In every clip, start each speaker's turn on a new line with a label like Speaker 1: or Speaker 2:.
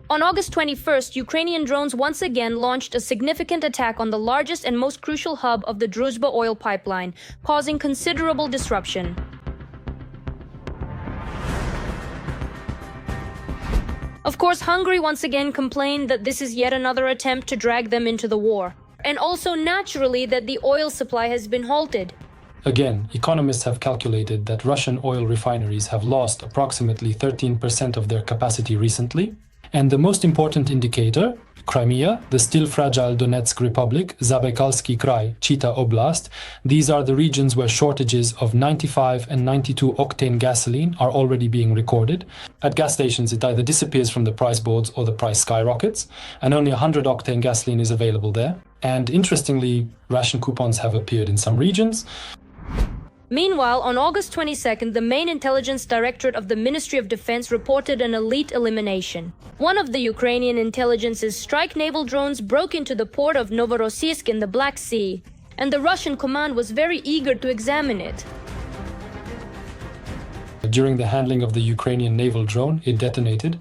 Speaker 1: On August 21st, Ukrainian drones once again launched a significant attack on the largest and most crucial hub of the Druzhba oil pipeline, causing considerable disruption. Of course, Hungary once again complained that this is yet another attempt to drag them into the war, and also naturally that the oil supply has been halted.
Speaker 2: Again, economists have calculated that Russian oil refineries have lost approximately 13% of their capacity recently. And the most important indicator, Crimea, the still fragile Donetsk Republic, Zabaikalsky Krai, Chita Oblast, these are the regions where shortages of 95 and 92 octane gasoline are already being recorded. At gas stations, it either disappears from the price boards or the price skyrockets, and only 100 octane gasoline is available there. And interestingly, ration coupons have appeared in some regions.
Speaker 1: Meanwhile, on August 22nd, the main intelligence directorate of the Ministry of Defense reported an elite elimination. One of the Ukrainian intelligence's strike naval drones broke into the port of Novorossiysk in the Black Sea, and the Russian command was very eager to examine it.
Speaker 2: During the handling of the Ukrainian naval drone, it detonated.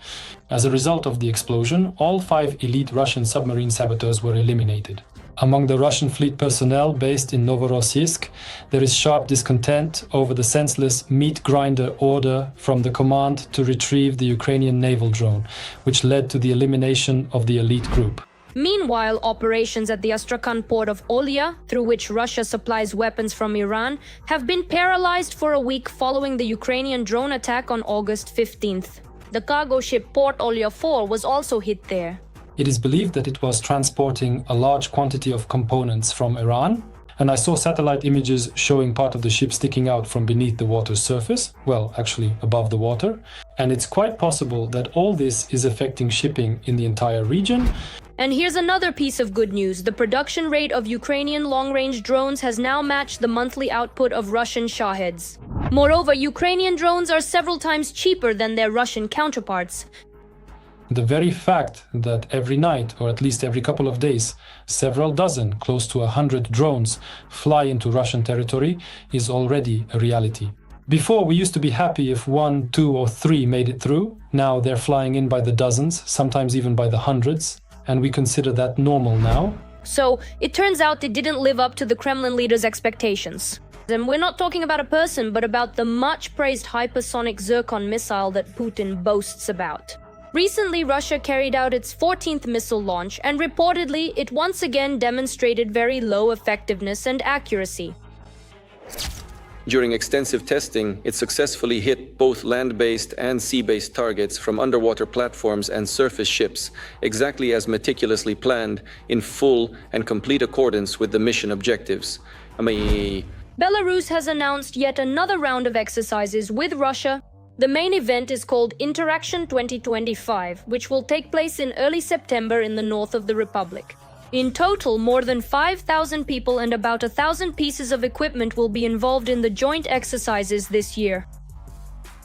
Speaker 2: As a result of the explosion, all 5 elite Russian submarine saboteurs were eliminated. Among the Russian fleet personnel based in Novorossiysk, there is sharp discontent over the senseless meat grinder order from the command to retrieve the Ukrainian naval drone, which led to the elimination of the elite group.
Speaker 1: Meanwhile, operations at the Astrakhan port of Olya, through which Russia supplies weapons from Iran, have been paralyzed for a week following the Ukrainian drone attack on August 15th. The cargo ship Port Olya 4 was also hit there.
Speaker 2: It is believed that it was transporting a large quantity of components from Iran, and I saw satellite images showing part of the ship sticking out from beneath the water's surface, well, actually above the water, and it's quite possible that all this is affecting shipping in the entire region.
Speaker 1: And here's another piece of good news. The production rate of Ukrainian long-range drones has now matched the monthly output of Russian Shaheds. Moreover, Ukrainian drones are several times cheaper than their Russian counterparts.
Speaker 2: The very fact that every night, or at least every couple of days, several dozen, close to 100 drones fly into Russian territory is already a reality. Before, we used to be happy if 1, 2, or 3 made it through. Now they're flying in by the dozens, sometimes even by the hundreds, and we consider that normal now.
Speaker 1: So, it turns out it didn't live up to the Kremlin leader's expectations. And we're not talking about a person, but about the much-praised hypersonic Zircon missile that Putin boasts about. Recently, Russia carried out its 14th missile launch, and reportedly, it once again demonstrated very low effectiveness and accuracy.
Speaker 3: During extensive testing, it successfully hit both land-based and sea-based targets from underwater platforms and surface ships, exactly as meticulously planned, in full and complete accordance with the mission objectives.
Speaker 1: Belarus has announced yet another round of exercises with Russia. The main event is called Interaction 2025, which will take place in early September in the north of the Republic. In total, more than 5,000 people and about 1,000 pieces of equipment will be involved in the joint exercises this year.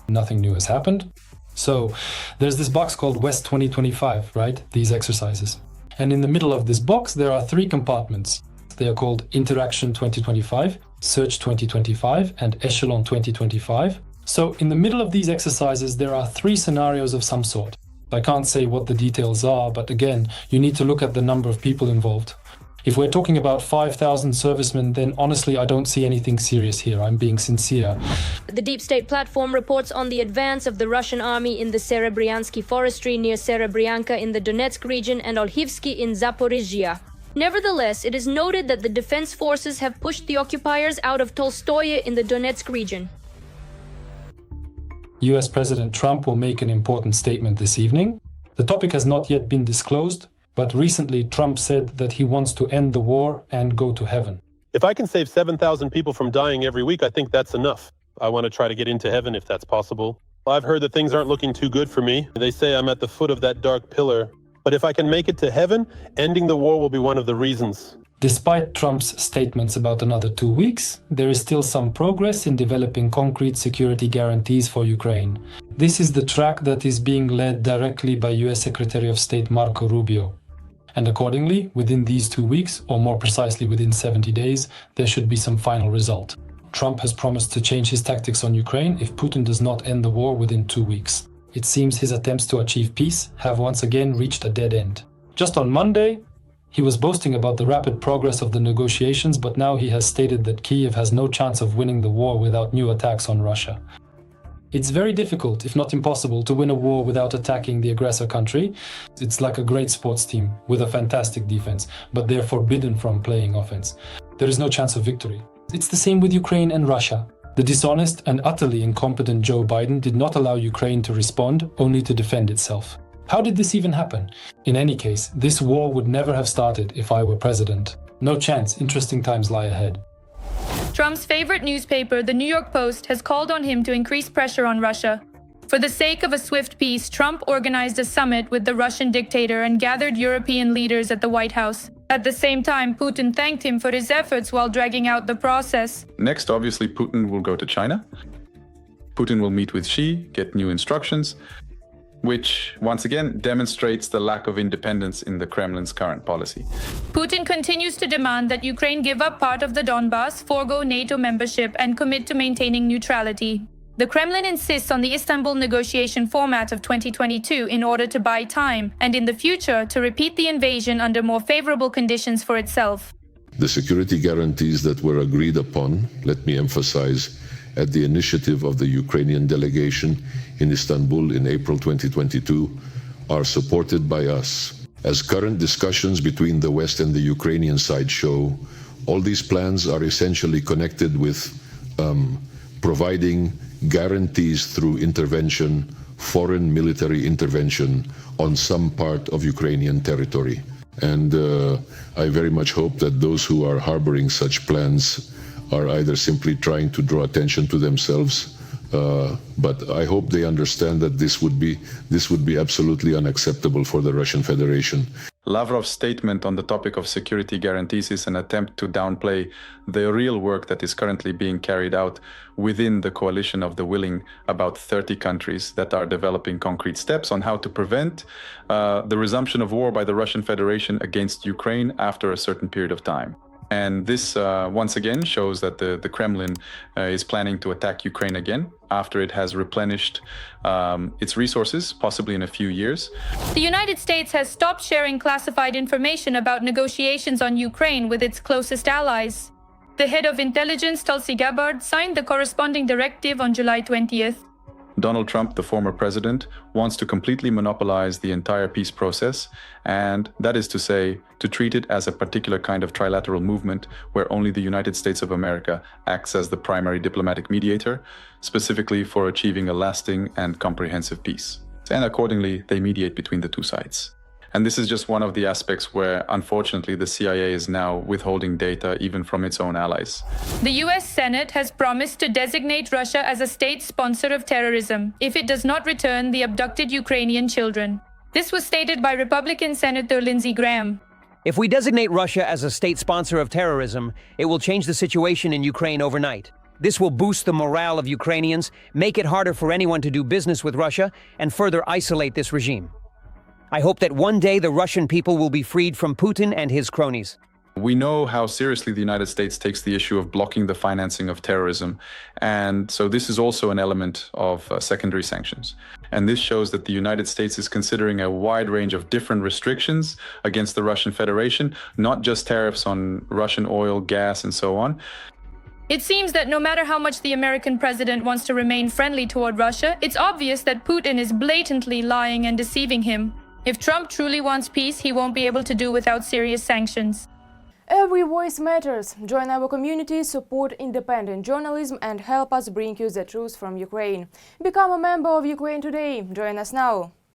Speaker 2: Nothing new has happened. So, there's this box called West 2025, right? These exercises. And in the middle of this box, there are 3 compartments. They are called Interaction 2025, Search 2025, and Echelon 2025. So in the middle of these exercises, there are 3 scenarios of some sort. I can't say what the details are, but again, you need to look at the number of people involved. If we're talking about 5,000 servicemen, then honestly, I don't see anything serious here. I'm being sincere.
Speaker 1: The Deep State platform reports on the advance of the Russian army in the Serebryansky forestry near Serebryanka in the Donetsk region and Olhivsky in Zaporizhia. Nevertheless, it is noted that the defense forces have pushed the occupiers out of Tolstoye in the Donetsk region.
Speaker 2: US President Trump will make an important statement this evening. The topic has not yet been disclosed, but recently Trump said that he wants to end the war and go to heaven.
Speaker 4: If I can save 7,000 people from dying every week, I think that's enough. I want to try to get into heaven if that's possible. I've heard that things aren't looking too good for me. They say I'm at the foot of that dark pillar. But if I can make it to heaven, ending the war will be one of the reasons.
Speaker 2: Despite Trump's statements about another 2 weeks, there is still some progress in developing concrete security guarantees for Ukraine. This is the track that is being led directly by US Secretary of State Marco Rubio. And accordingly, within these 2 weeks, or more precisely within 70 days, there should be some final result. Trump has promised to change his tactics on Ukraine if Putin does not end the war within 2 weeks. It seems his attempts to achieve peace have once again reached a dead end. Just on Monday, he was boasting about the rapid progress of the negotiations, but now he has stated that Kyiv has no chance of winning the war without new attacks on Russia. It's very difficult, if not impossible, to win a war without attacking the aggressor country. It's like a great sports team with a fantastic defense, but they're forbidden from playing offense. There is no chance of victory. It's the same with Ukraine and Russia. The dishonest and utterly incompetent Joe Biden did not allow Ukraine to respond, only to defend itself. How did this even happen? In any case, this war would never have started if I were president. No chance, interesting times lie ahead.
Speaker 5: Trump's favorite newspaper, the New York Post, has called on him to increase pressure on Russia. For the sake of a swift peace, Trump organized a summit with the Russian dictator and gathered European leaders at the White House. At the same time, Putin thanked him for his efforts while dragging out the process.
Speaker 6: Next, obviously, Putin will go to China. Putin will meet with Xi, get new instructions, which, once again, demonstrates the lack of independence in the Kremlin's current policy.
Speaker 5: Putin continues to demand that Ukraine give up part of the Donbas, forego NATO membership, and commit to maintaining neutrality. The Kremlin insists on the Istanbul negotiation format of 2022 in order to buy time, and in the future to repeat the invasion under more favorable conditions for itself.
Speaker 7: The security guarantees that were agreed upon, let me emphasize, at the initiative of the Ukrainian delegation in Istanbul in April 2022, are supported by us. As current discussions between the West and the Ukrainian side show, all these plans are essentially connected with providing guarantees through intervention, foreign military intervention on some part of Ukrainian territory. And I very much hope that those who are harboring such plans are either simply trying to draw attention to themselves, but I hope they understand that this would be absolutely unacceptable for the Russian Federation.
Speaker 6: Lavrov's statement on the topic of security guarantees is an attempt to downplay the real work that is currently being carried out within the coalition of the willing, about 30 countries that are developing concrete steps on how to prevent the resumption of war by the Russian Federation against Ukraine after a certain period of time. And this, once again, shows that the Kremlin is planning to attack Ukraine again after it has replenished its resources, possibly in a few years.
Speaker 5: The United States has stopped sharing classified information about negotiations on Ukraine with its closest allies. The head of intelligence, Tulsi Gabbard, signed the corresponding directive on July 20th.
Speaker 6: Donald Trump, the former president, wants to completely monopolize the entire peace process, and that is to say, to treat it as a particular kind of trilateral movement where only the United States of America acts as the primary diplomatic mediator, specifically for achieving a lasting and comprehensive peace. And accordingly, they mediate between the two sides. And this is just one of the aspects where, unfortunately, the CIA is now withholding data even from its own allies.
Speaker 5: The US Senate has promised to designate Russia as a state sponsor of terrorism if it does not return the abducted Ukrainian children. This was stated by Republican Senator Lindsey Graham.
Speaker 8: If we designate Russia as a state sponsor of terrorism, it will change the situation in Ukraine overnight. This will boost the morale of Ukrainians, make it harder for anyone to do business with Russia, and further isolate this regime. I hope that one day the Russian people will be freed from Putin and his cronies.
Speaker 6: We know how seriously the United States takes the issue of blocking the financing of terrorism. And so this is also an element of secondary sanctions. And this shows that the United States is considering a wide range of different restrictions against the Russian Federation, not just tariffs on Russian oil, gas, and so on.
Speaker 5: It seems that no matter how much the American president wants to remain friendly toward Russia, it's obvious that Putin is blatantly lying and deceiving him. If Trump truly wants peace, he won't be able to do without serious sanctions.
Speaker 9: Every voice matters. Join our community, support independent journalism, and help us bring you the truth from Ukraine. Become a member of Ukraine Today. Join us now.